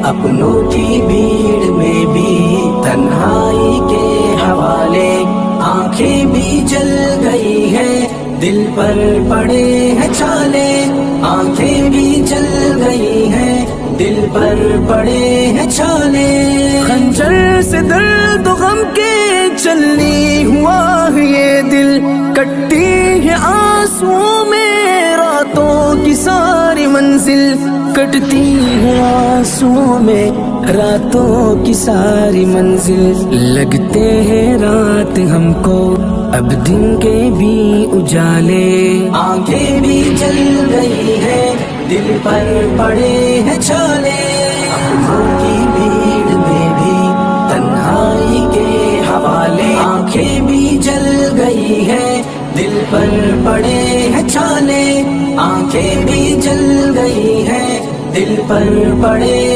اپنوں کی بھیڑ میں بھی تنہائی کے حوالے، آنکھیں بھی جل گئی ہیں دل پر پڑے ہیں چھالے، آنکھیں بھی جل گئی ہیں دل پر پڑے ہیں چھالے، خنجر سے درد و غم کے چلنی ہوا ہے یہ دل، کٹتی ہے آنسوؤں میں راتوں کی ساری منزل، کٹتی ہے آنسوؤں میں راتوں کی ساری منزل، لگتے ہیں رات ہم کو اب دن کے بھی اجالے، آنکھیں بھی جل گئی ہے دل پر پڑے ہیں چھالے، اپنوں کی بھیڑ میں بھی تنہائی کے حوالے، آنکھیں بھی جل گئی ہے دل پر پڑے ہیں چھالے، آنکھیں بھی جل گئی ہے دل پر پڑے